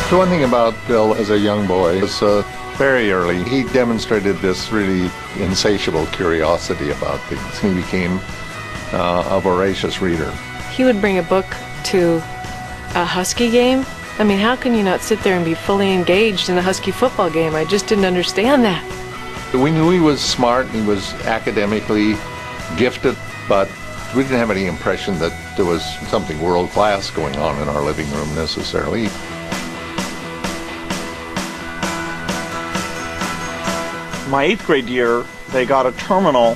The one thing about Bill as a young boy is very early, he demonstrated this really insatiable curiosity about things. He became a voracious reader. He would bring a book to a Husky game. I mean, how can you not sit there and be fully engaged in a Husky football game? I just didn't understand that. We knew he was smart and he was academically gifted, but we didn't have any impression that there was something world-class going on in our living room necessarily. My 8th grade year, they got a terminal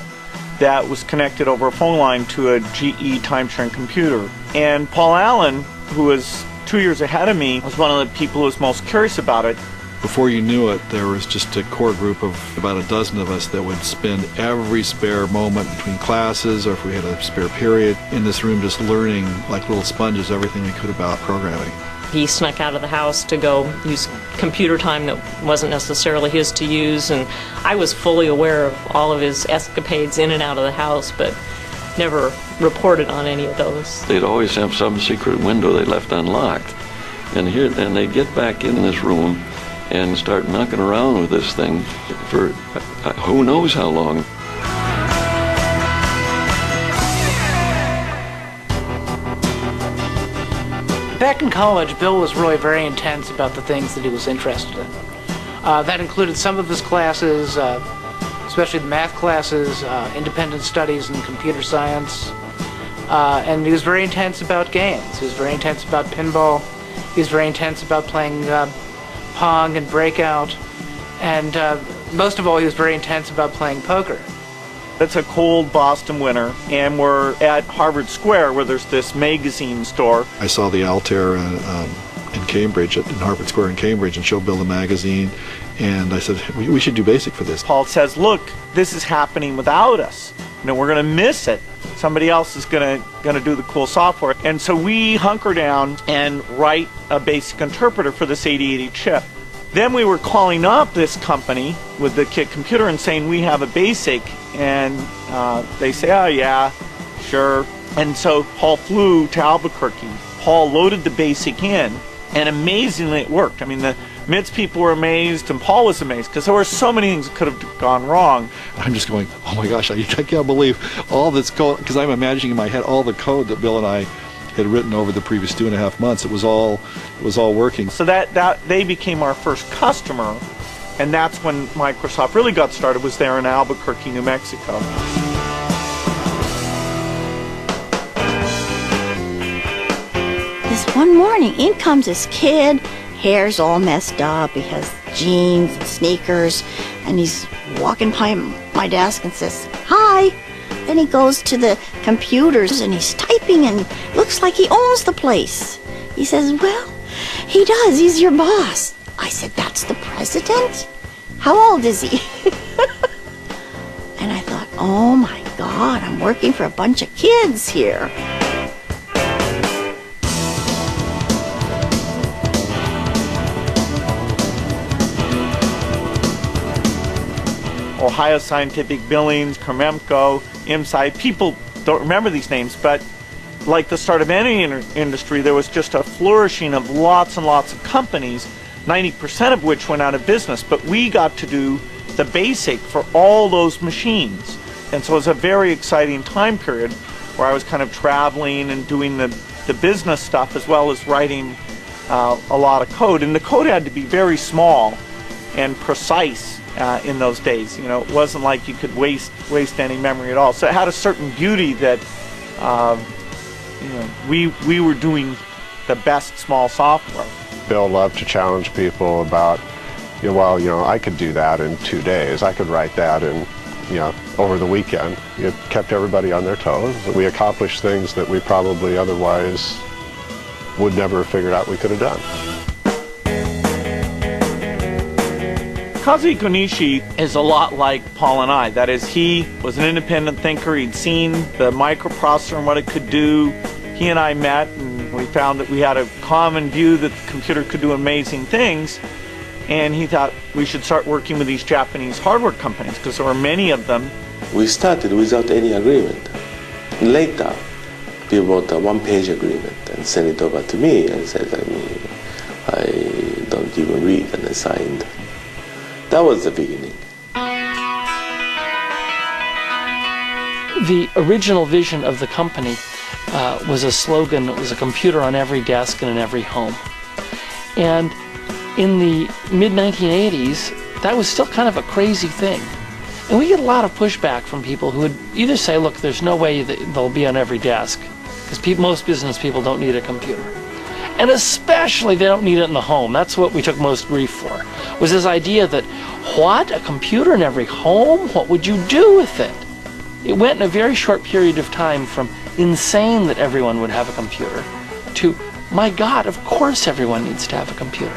that was connected over a phone line to a GE time-sharing computer. And Paul Allen, who was 2 years ahead of me, was one of the people who was most curious about it. Before you knew it, there was just a core group of about a dozen of us that would spend every spare moment between classes, or if we had a spare period, in this room just learning like little sponges everything we could about programming. He snuck out of the house to go use computer time that wasn't necessarily his to use, and I was fully aware of all of his escapades in and out of the house, but never reported on any of those. They'd always have some secret window they left unlocked. And they get back in this room and start knocking around with this thing for who knows how long. Back in college, Bill was really very intense about the things that he was interested in. That included some of his classes, especially the math classes, independent studies and computer science. And he was very intense about games. He was very intense about pinball. He was very intense about playing Pong and Breakout. And most of all, he was very intense about playing poker. It's a cold Boston winter, and we're at Harvard Square, where there's this magazine store. I saw the Altair in Cambridge, in Harvard Square in Cambridge, and showed Bill the magazine, and I said, we should do BASIC for this. Paul says, look, this is happening without us. You know, we're going to miss it. Somebody else is going to do the cool software. And so we hunker down and write a BASIC interpreter for this 8080 chip. Then we were calling up this company with the kit computer and saying, we have a BASIC. And they say, oh yeah, sure. And so Paul flew to Albuquerque. Paul loaded the BASIC in, and amazingly it worked. I mean, the MITS people were amazed, and Paul was amazed, because there were so many things that could have gone wrong. I'm just going, oh my gosh, I can't believe all this code, because I'm imagining in my head all the code that Bill and I had written over the previous 2.5 months. It was all working. So that they became our first customer. And that's when Microsoft really got started, was there in Albuquerque, New Mexico. This one morning, in comes this kid, hair's all messed up, he has jeans and sneakers, and he's walking by my desk and says, hi. Then he goes to the computers and he's typing and looks like he owns the place. He says, well, he does, he's your boss. I said, that's the president? How old is he? And I thought, oh my God, I'm working for a bunch of kids here. Ohio Scientific Billings, Krememco, IMSI. People don't remember these names, but like the start of any industry, there was just a flourishing of lots and lots of companies, 90% of which went out of business. But we got to do the BASIC for all those machines. And so it was a very exciting time period where I was kind of traveling and doing the business stuff as well as writing a lot of code. And the code had to be very small and precise in those days. You know, it wasn't like you could waste any memory at all. So it had a certain beauty that you know, we were doing the best small software. Bill loved to challenge people about, you know, well, you know, I could do that in 2 days. I could write that in, you know, over the weekend. It kept everybody on their toes. We accomplished things that we probably otherwise would never have figured out we could have done. Kazuhiko Nishi is a lot like Paul and I. That is, he was an independent thinker. He'd seen the microprocessor and what it could do. He and I met, and we found that we had a common view that the computer could do amazing things. And he thought we should start working with these Japanese hardware companies, because there were many of them. We started without any agreement. Later, we wrote a one-page agreement and sent it over to me and said, I don't even read and assigned. That was the beginning. The original vision of the company was a slogan. It was a computer on every desk and in every home. And in the mid-1980s, that was still kind of a crazy thing. And we get a lot of pushback from people who would either say, look, there's no way that they'll be on every desk, because most business people don't need a computer. And especially they don't need it in the home. That's what we took most grief for, was this idea that, what, a computer in every home? What would you do with it? It went in a very short period of time from insane that everyone would have a computer to, my God, of course everyone needs to have a computer.